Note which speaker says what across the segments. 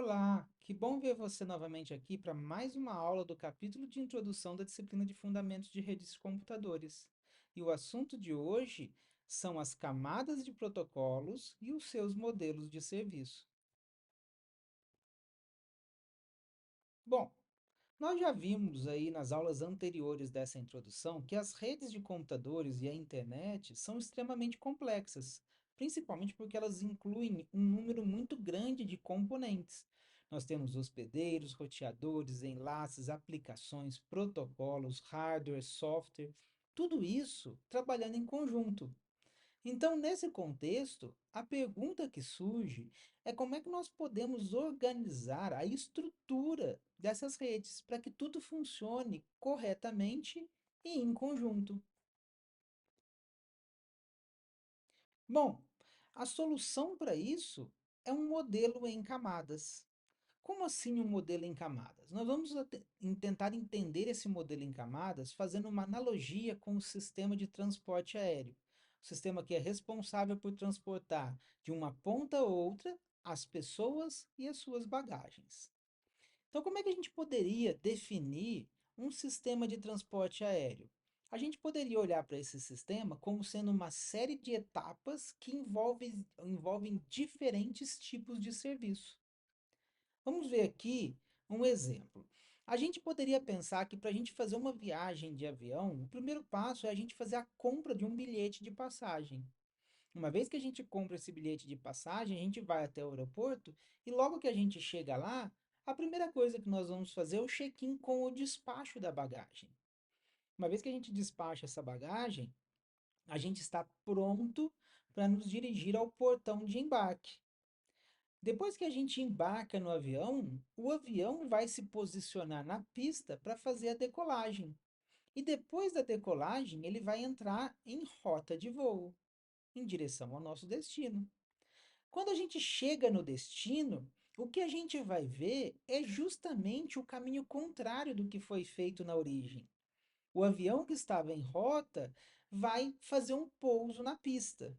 Speaker 1: Olá, que bom ver você novamente aqui para mais uma aula do capítulo de introdução da disciplina de Fundamentos de Redes de Computadores. E o assunto de hoje são as camadas de protocolos e os seus modelos de serviço. Bom, nós já vimos aí nas aulas anteriores dessa introdução que as redes de computadores e a internet são extremamente complexas, principalmente porque elas incluem um número muito grande de componentes. Nós temos hospedeiros, roteadores, enlaces, aplicações, protocolos, hardware, software, tudo isso trabalhando em conjunto. Então, nesse contexto, a pergunta que surge é como é que nós podemos organizar a estrutura dessas redes para que tudo funcione corretamente e em conjunto. Bom, a solução para isso é um modelo em camadas. Como assim um modelo em camadas? Nós vamos tentar entender esse modelo em camadas fazendo uma analogia com o sistema de transporte aéreo. O sistema que é responsável por transportar de uma ponta a outra as pessoas e as suas bagagens. Então, como é que a gente poderia definir um sistema de transporte aéreo? A gente poderia olhar para esse sistema como sendo uma série de etapas que envolvem diferentes tipos de serviço. Vamos ver aqui um exemplo. A gente poderia pensar que para a gente fazer uma viagem de avião, o primeiro passo é a gente fazer a compra de um bilhete de passagem. Uma vez que a gente compra esse bilhete de passagem, a gente vai até o aeroporto e logo que a gente chega lá, a primeira coisa que nós vamos fazer é o check-in com o despacho da bagagem. Uma vez que a gente despacha essa bagagem, a gente está pronto para nos dirigir ao portão de embarque. Depois que a gente embarca no avião, o avião vai se posicionar na pista para fazer a decolagem. E depois da decolagem, ele vai entrar em rota de voo, em direção ao nosso destino. Quando a gente chega no destino, o que a gente vai ver é justamente o caminho contrário do que foi feito na origem. O avião que estava em rota vai fazer um pouso na pista.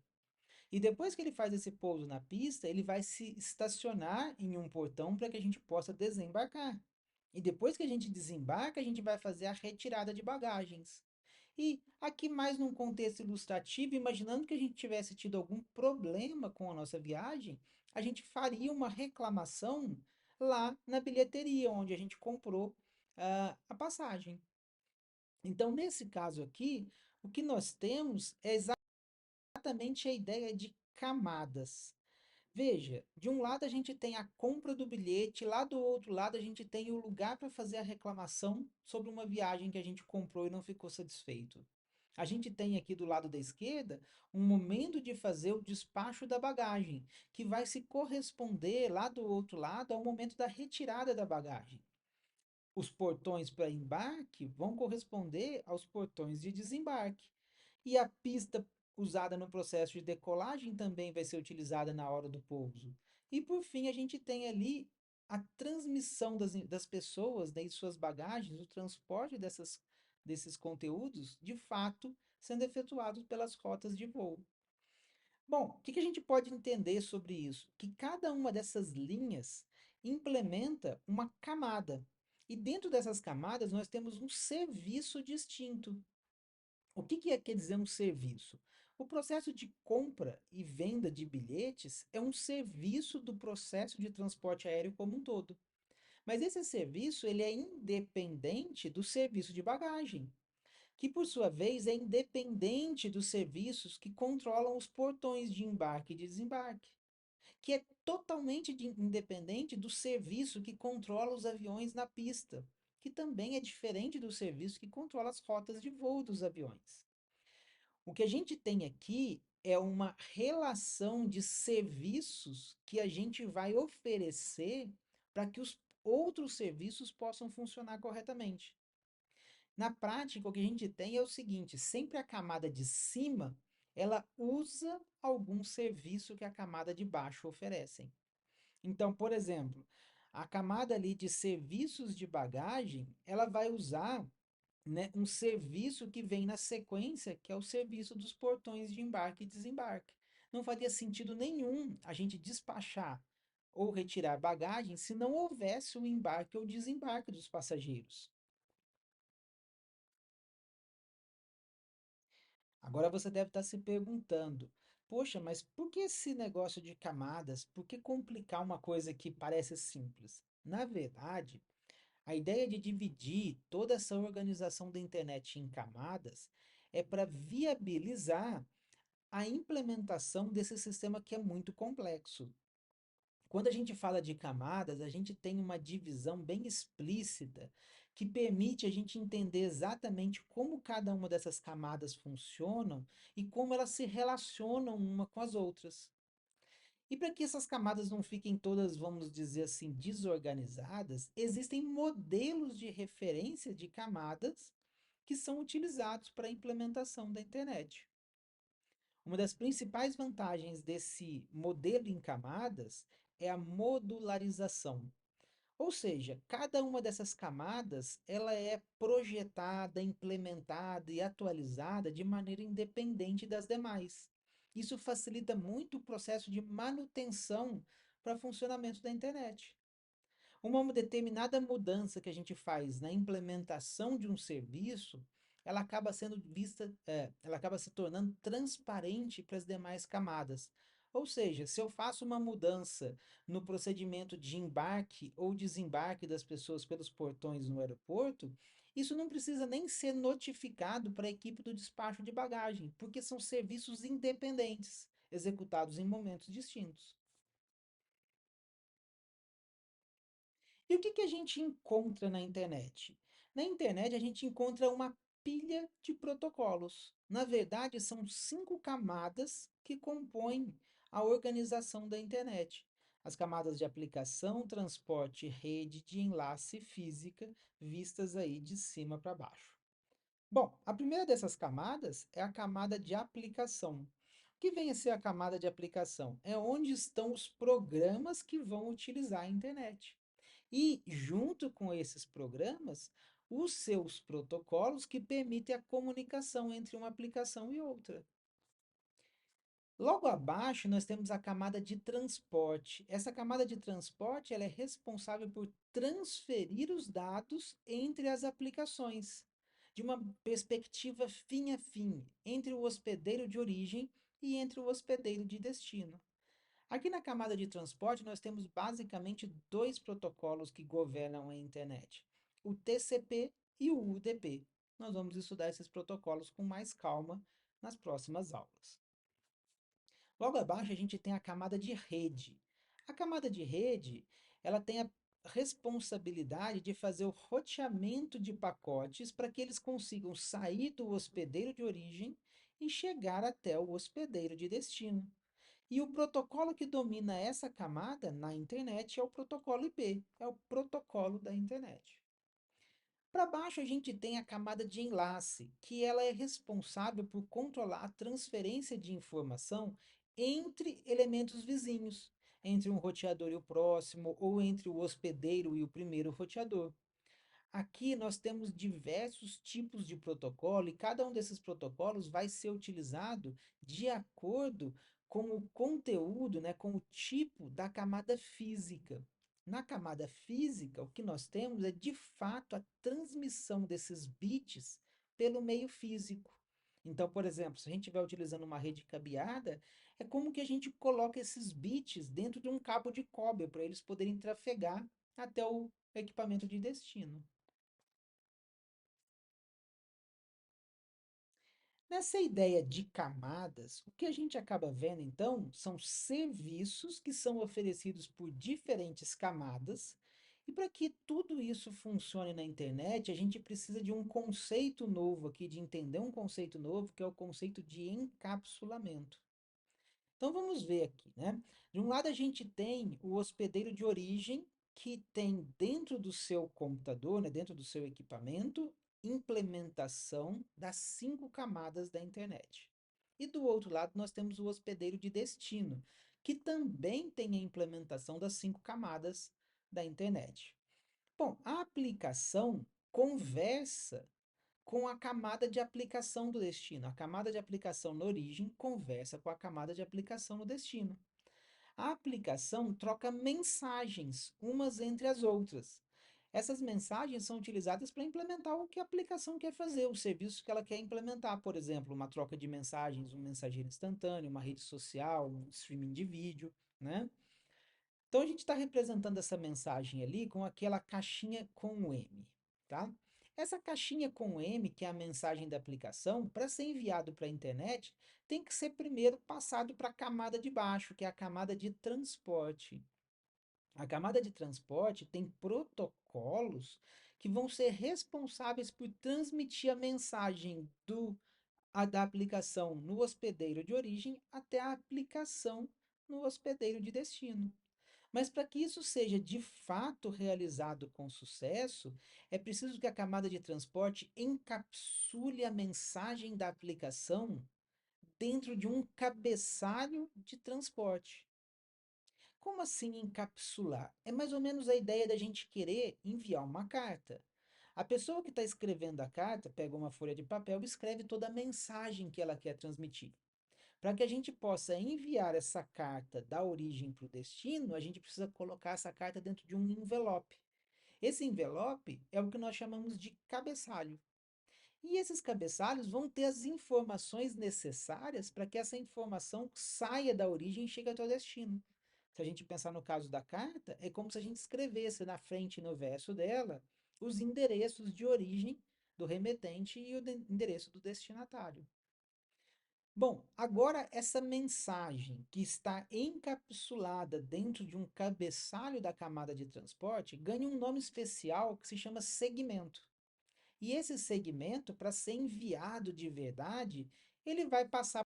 Speaker 1: E depois que ele faz esse pouso na pista, ele vai se estacionar em um portão para que a gente possa desembarcar. E depois que a gente desembarca, a gente vai fazer a retirada de bagagens. E aqui, mais num contexto ilustrativo, imaginando que a gente tivesse tido algum problema com a nossa viagem, a gente faria uma reclamação lá na bilheteria, onde a gente comprou a passagem. Então, nesse caso aqui, o que nós temos é exatamente a ideia de camadas. Veja, de um lado a gente tem a compra do bilhete, lá do outro lado a gente tem o lugar para fazer a reclamação sobre uma viagem que a gente comprou e não ficou satisfeito. A gente tem aqui do lado da esquerda um momento de fazer o despacho da bagagem, que vai se corresponder lá do outro lado ao momento da retirada da bagagem. Os portões para embarque vão corresponder aos portões de desembarque. E a pista usada no processo de decolagem também vai ser utilizada na hora do pouso. E por fim, a gente tem ali a transmissão das pessoas, né, e suas bagagens, o transporte desses conteúdos, de fato, sendo efetuado pelas rotas de voo. Bom, o que a gente pode entender sobre isso? Que cada uma dessas linhas implementa uma camada. E dentro dessas camadas nós temos um serviço distinto. O que quer dizer um serviço? O processo de compra e venda de bilhetes é um serviço do processo de transporte aéreo como um todo. Mas esse serviço ele é independente do serviço de bagagem, que por sua vez é independente dos serviços que controlam os portões de embarque e desembarque, que é totalmente independente do serviço que controla os aviões na pista, que também é diferente do serviço que controla as rotas de voo dos aviões. O que a gente tem aqui é uma relação de serviços que a gente vai oferecer para que os outros serviços possam funcionar corretamente. Na prática, o que a gente tem é o seguinte: sempre a camada de cima ela usa algum serviço que a camada de baixo oferecem. Então, por exemplo, a camada ali de serviços de bagagem, ela vai usar, né, um serviço que vem na sequência, que é o serviço dos portões de embarque e desembarque. Não faria sentido nenhum a gente despachar ou retirar bagagem se não houvesse o embarque ou desembarque dos passageiros. Agora você deve estar se perguntando: poxa, mas por que esse negócio de camadas? Por que complicar uma coisa que parece simples? Na verdade, a ideia de dividir toda essa organização da internet em camadas é para viabilizar a implementação desse sistema que é muito complexo. Quando a gente fala de camadas, a gente tem uma divisão bem explícita que permite a gente entender exatamente como cada uma dessas camadas funcionam e como elas se relacionam uma com as outras. E para que essas camadas não fiquem todas, vamos dizer assim, desorganizadas, existem modelos de referência de camadas que são utilizados para a implementação da internet. Uma das principais vantagens desse modelo em camadas é a modularização. Ou seja, cada uma dessas camadas, ela é projetada, implementada e atualizada de maneira independente das demais. Isso facilita muito o processo de manutenção para funcionamento da internet. Uma determinada mudança que a gente faz na implementação de um serviço, ela acaba sendo vista, ela acaba se tornando transparente para as demais camadas. Ou seja, se eu faço uma mudança no procedimento de embarque ou desembarque das pessoas pelos portões no aeroporto, isso não precisa nem ser notificado para a equipe do despacho de bagagem, porque são serviços independentes, executados em momentos distintos. E o que que a gente encontra na internet? Na internet, a gente encontra uma pilha de protocolos. Na verdade, são 5 camadas que compõem a organização da internet. As camadas de aplicação, transporte, rede, de enlace física, vistas aí de cima para baixo. Bom, a primeira dessas camadas é a camada de aplicação. O que vem a ser a camada de aplicação? É onde estão os programas que vão utilizar a internet. E, junto com esses programas, os seus protocolos que permitem a comunicação entre uma aplicação e outra. Logo abaixo, nós temos a camada de transporte. Essa camada de transporte ela é responsável por transferir os dados entre as aplicações, de uma perspectiva fim a fim, entre o hospedeiro de origem e entre o hospedeiro de destino. Aqui na camada de transporte, nós temos basicamente dois protocolos que governam a internet: o TCP e o UDP. Nós vamos estudar esses protocolos com mais calma nas próximas aulas. Logo abaixo, a gente tem a camada de rede. A camada de rede, ela tem a responsabilidade de fazer o roteamento de pacotes para que eles consigam sair do hospedeiro de origem e chegar até o hospedeiro de destino. E o protocolo que domina essa camada na internet é o protocolo IP, é o protocolo da internet. Para baixo a gente tem a camada de enlace, que ela é responsável por controlar a transferência de informação entre elementos vizinhos, entre um roteador e o próximo, ou entre o hospedeiro e o primeiro roteador. Aqui nós temos diversos tipos de protocolo e cada um desses protocolos vai ser utilizado de acordo com o conteúdo, né, com o tipo da camada física. Na camada física, o que nós temos é de fato a transmissão desses bits pelo meio físico. Então, por exemplo, se a gente estiver utilizando uma rede cabeada, é como que a gente coloca esses bits dentro de um cabo de cobre para eles poderem trafegar até o equipamento de destino. Nessa ideia de camadas, o que a gente acaba vendo então são serviços que são oferecidos por diferentes camadas, e para que tudo isso funcione na internet, a gente precisa de um conceito novo aqui, de entender um conceito novo, que é o conceito de encapsulamento. Então vamos ver aqui, né? De um lado a gente tem o hospedeiro de origem, que tem dentro do seu computador, né, dentro do seu equipamento, implementação das 5 camadas da internet. E do outro lado nós temos o hospedeiro de destino, que também tem a implementação das 5 camadas da internet. Bom, a aplicação conversa com a camada de aplicação do destino. A camada de aplicação na origem conversa com a camada de aplicação no destino. A aplicação troca mensagens umas entre as outras. Essas mensagens são utilizadas para implementar o que a aplicação quer fazer, o serviço que ela quer implementar, por exemplo, uma troca de mensagens, um mensageiro instantâneo, uma rede social, um streaming de vídeo, né? Então a gente está representando essa mensagem ali com aquela caixinha com o M, tá? Essa caixinha com o M, que é a mensagem da aplicação, para ser enviado para a internet, tem que ser primeiro passado para a camada de baixo, que é a camada de transporte. A camada de transporte tem protocolos que vão ser responsáveis por transmitir a mensagem da aplicação no hospedeiro de origem até a aplicação no hospedeiro de destino. Mas para que isso seja de fato realizado com sucesso, é preciso que a camada de transporte encapsule a mensagem da aplicação dentro de um cabeçalho de transporte. Como assim encapsular? É mais ou menos a ideia da gente querer enviar uma carta. A pessoa que está escrevendo a carta pega uma folha de papel e escreve toda a mensagem que ela quer transmitir. Para que a gente possa enviar essa carta da origem para o destino, a gente precisa colocar essa carta dentro de um envelope. Esse envelope é o que nós chamamos de cabeçalho. E esses cabeçalhos vão ter as informações necessárias para que essa informação saia da origem e chegue até o destino. Se a gente pensar no caso da carta, é como se a gente escrevesse na frente e no verso dela os endereços de origem do remetente e o endereço do destinatário. Bom, agora essa mensagem que está encapsulada dentro de um cabeçalho da camada de transporte ganha um nome especial que se chama segmento. E esse segmento, para ser enviado de verdade, ele vai passar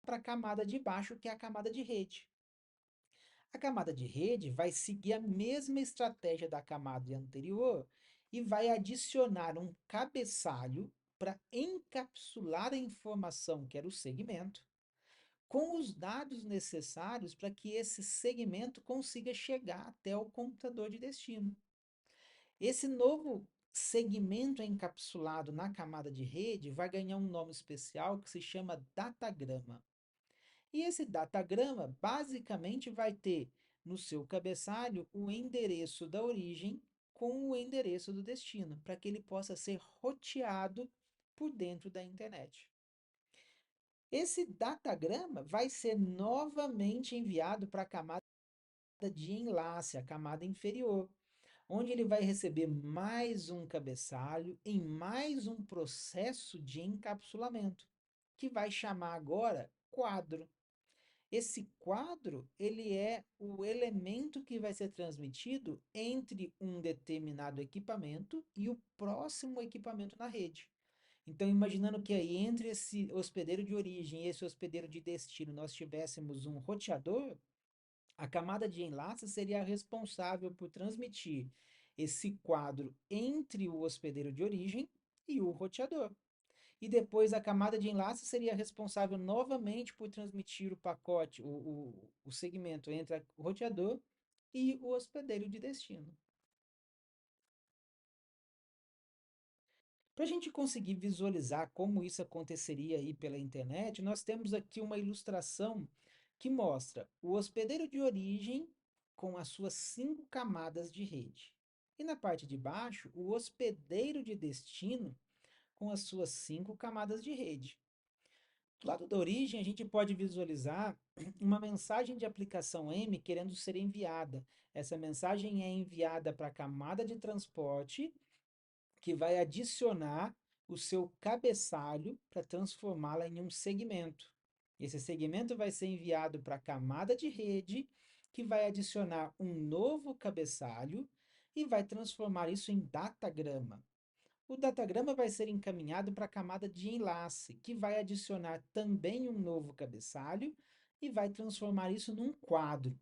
Speaker 1: para a camada de baixo, que é a camada de rede. A camada de rede vai seguir a mesma estratégia da camada anterior e vai adicionar um cabeçalho para encapsular a informação, que era o segmento, com os dados necessários para que esse segmento consiga chegar até o computador de destino. Esse novo segmento encapsulado na camada de rede vai ganhar um nome especial que se chama datagrama. E esse datagrama basicamente vai ter no seu cabeçalho o endereço da origem com o endereço do destino, para que ele possa ser roteado por dentro da internet. Esse datagrama vai ser novamente enviado para a camada de enlace, a camada inferior, onde ele vai receber mais um cabeçalho em mais um processo de encapsulamento, que vai chamar agora quadro. Esse quadro, ele é o elemento que vai ser transmitido entre um determinado equipamento e o próximo equipamento na rede. Então, imaginando que aí entre esse hospedeiro de origem e esse hospedeiro de destino nós tivéssemos um roteador, a camada de enlace seria a responsável por transmitir esse quadro entre o hospedeiro de origem e o roteador. E depois a camada de enlace seria responsável novamente por transmitir o pacote, o segmento entre o roteador e o hospedeiro de destino. Para a gente conseguir visualizar como isso aconteceria aí pela internet, nós temos aqui uma ilustração que mostra o hospedeiro de origem com as suas 5 camadas de rede. E na parte de baixo, o hospedeiro de destino com as suas 5 camadas de rede. Do lado da origem, a gente pode visualizar uma mensagem de aplicação M querendo ser enviada. Essa mensagem é enviada para a camada de transporte, que vai adicionar o seu cabeçalho para transformá-la em um segmento. Esse segmento vai ser enviado para a camada de rede, que vai adicionar um novo cabeçalho e vai transformar isso em datagrama. O datagrama vai ser encaminhado para a camada de enlace, que vai adicionar também um novo cabeçalho e vai transformar isso num quadro.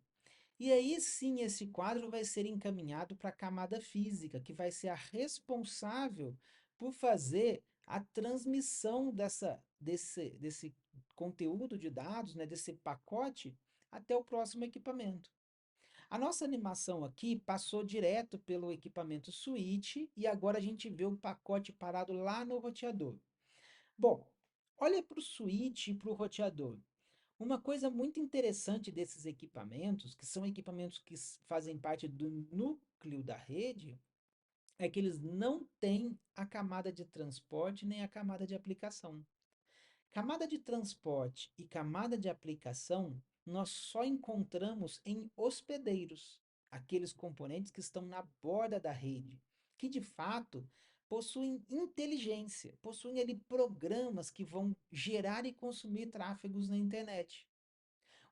Speaker 1: E aí sim, esse quadro vai ser encaminhado para a camada física, que vai ser a responsável por fazer a transmissão desse conteúdo de dados, né, desse pacote, até o próximo equipamento. A nossa animação aqui passou direto pelo equipamento switch e agora a gente vê o pacote parado lá no roteador. Bom, olha para o switch e para o roteador. Uma coisa muito interessante desses equipamentos, que são equipamentos que fazem parte do núcleo da rede, é que eles não têm a camada de transporte nem a camada de aplicação. Camada de transporte e camada de aplicação nós só encontramos em hospedeiros, aqueles componentes que estão na borda da rede, que de fato possuem inteligência, possuem ali programas que vão gerar e consumir tráfegos na internet.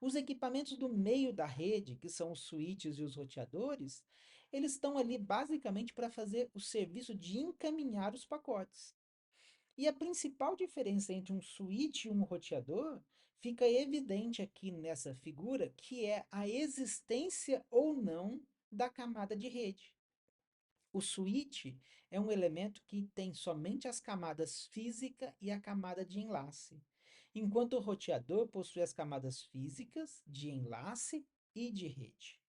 Speaker 1: Os equipamentos do meio da rede, que são os switches e os roteadores, eles estão ali basicamente para fazer o serviço de encaminhar os pacotes. E a principal diferença entre um switch e um roteador fica evidente aqui nessa figura, que é a existência ou não da camada de rede. O switch é um elemento que tem somente as camadas física e a camada de enlace, enquanto o roteador possui as camadas físicas, de enlace e de rede.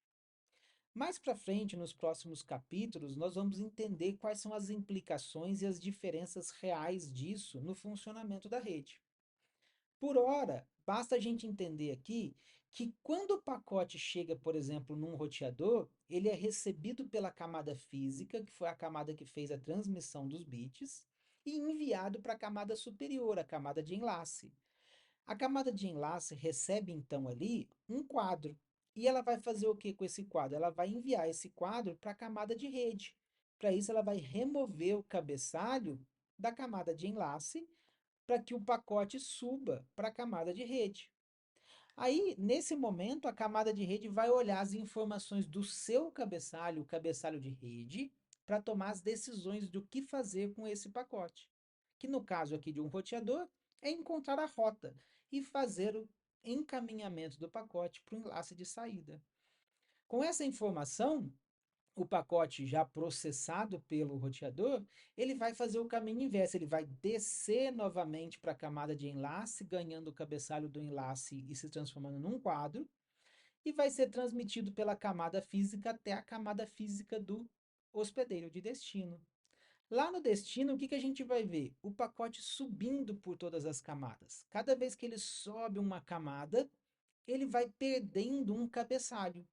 Speaker 1: Mais para frente, nos próximos capítulos, nós vamos entender quais são as implicações e as diferenças reais disso no funcionamento da rede. Por hora, basta a gente entender aqui que quando o pacote chega, por exemplo, num roteador, ele é recebido pela camada física, que foi a camada que fez a transmissão dos bits, e enviado para a camada superior, a camada de enlace. A camada de enlace recebe então ali um quadro. E ela vai fazer o que com esse quadro? Ela vai enviar esse quadro para a camada de rede. Para isso, ela vai remover o cabeçalho da camada de enlace para que o pacote suba para a camada de rede. Aí, nesse momento, a camada de rede vai olhar as informações do seu cabeçalho, o cabeçalho de rede, para tomar as decisões do que fazer com esse pacote. Que no caso aqui de um roteador, é encontrar a rota e fazer o encaminhamento do pacote para o enlace de saída. Com essa informação, o pacote já processado pelo roteador, ele vai fazer o caminho inverso, ele vai descer novamente para a camada de enlace, ganhando o cabeçalho do enlace e se transformando num quadro, e vai ser transmitido pela camada física até a camada física do hospedeiro de destino. Lá no destino, o que a gente vai ver? O pacote subindo por todas as camadas. Cada vez que ele sobe uma camada, ele vai perdendo um cabeçalho.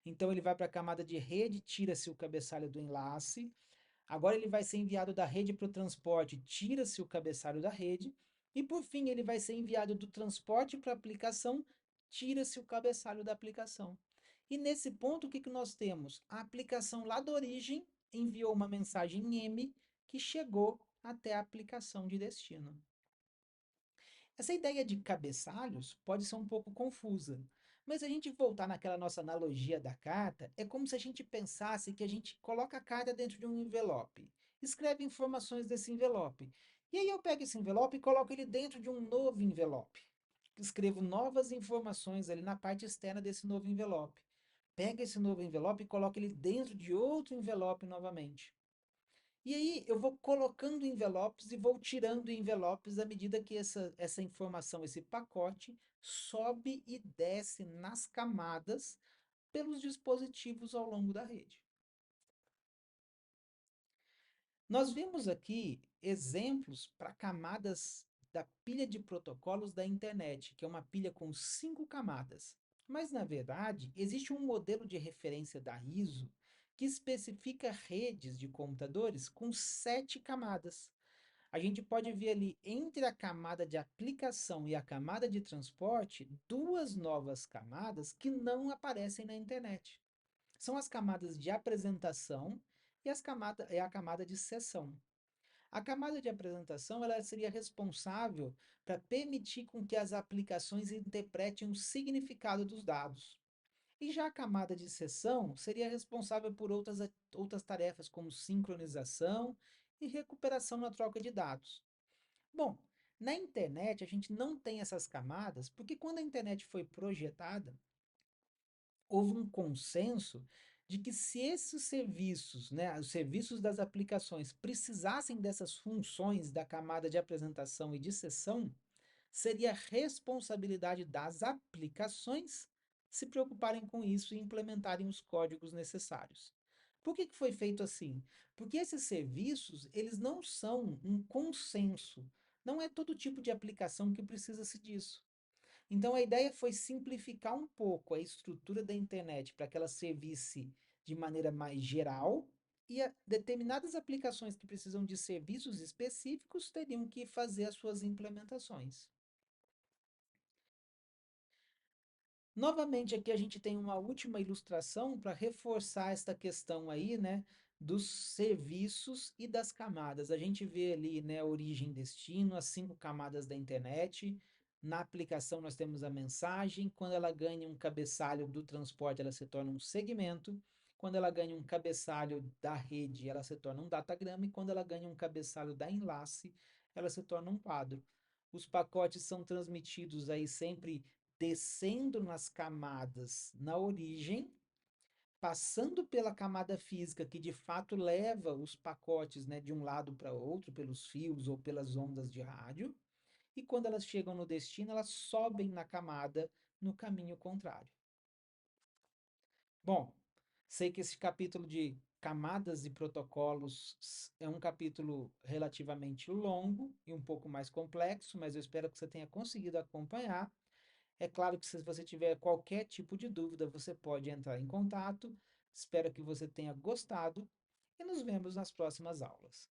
Speaker 1: Então ele vai para a camada de rede, tira-se o cabeçalho do enlace. Agora ele vai ser enviado da rede para o transporte, tira-se o cabeçalho da rede. E por fim, ele vai ser enviado do transporte para a aplicação, tira-se o cabeçalho da aplicação. E nesse ponto, o que nós temos? A aplicação lá da origem enviou uma mensagem M que chegou até a aplicação de destino. Essa ideia de cabeçalhos pode ser um pouco confusa, mas se a gente voltar naquela nossa analogia da carta, é como se a gente pensasse que a gente coloca a carta dentro de um envelope, escreve informações desse envelope, e aí eu pego esse envelope e coloco ele dentro de um novo envelope. Escrevo novas informações ali na parte externa desse novo envelope. Pego esse novo envelope e coloco ele dentro de outro envelope novamente. E aí eu vou colocando envelopes e vou tirando envelopes à medida que essa informação, esse pacote, sobe e desce nas camadas pelos dispositivos ao longo da rede. Nós vimos aqui exemplos para camadas da pilha de protocolos da internet, que é uma pilha com 5 camadas. Mas, na verdade, existe um modelo de referência da ISO que especifica redes de computadores com 7 camadas. A gente pode ver ali entre a camada de aplicação e a camada de transporte duas novas camadas que não aparecem na internet. São as camadas de apresentação e a camada de sessão. A camada de apresentação ela seria responsável para permitir com que as aplicações interpretem o significado dos dados. E já a camada de sessão seria responsável por outras tarefas como sincronização e recuperação na troca de dados. Bom, na internet a gente não tem essas camadas porque quando a internet foi projetada, houve um consenso de que se esses serviços, né, os serviços das aplicações precisassem dessas funções da camada de apresentação e de sessão, seria responsabilidade das aplicações se preocuparem com isso e implementarem os códigos necessários. Por que foi feito assim? Porque esses serviços, eles não são um consenso. Não é todo tipo de aplicação que precisa-se disso. Então a ideia foi simplificar um pouco a estrutura da internet para que ela servisse de maneira mais geral e determinadas aplicações que precisam de serviços específicos teriam que fazer as suas implementações. Novamente, aqui a gente tem uma última ilustração para reforçar esta questão aí, né, dos serviços e das camadas. A gente vê ali, né, origem e destino, as 5 camadas da internet. Na aplicação, nós temos a mensagem. Quando ela ganha um cabeçalho do transporte, ela se torna um segmento. Quando ela ganha um cabeçalho da rede, ela se torna um datagrama. E quando ela ganha um cabeçalho da enlace, ela se torna um quadro. Os pacotes são transmitidos aí sempre descendo nas camadas na origem, passando pela camada física que de fato leva os pacotes, né, de um lado para outro, pelos fios ou pelas ondas de rádio, e quando elas chegam no destino, elas sobem na camada no caminho contrário. Bom, sei que esse capítulo de camadas e protocolos é um capítulo relativamente longo e um pouco mais complexo, mas eu espero que você tenha conseguido acompanhar. É claro que se você tiver qualquer tipo de dúvida, você pode entrar em contato. Espero que você tenha gostado e nos vemos nas próximas aulas.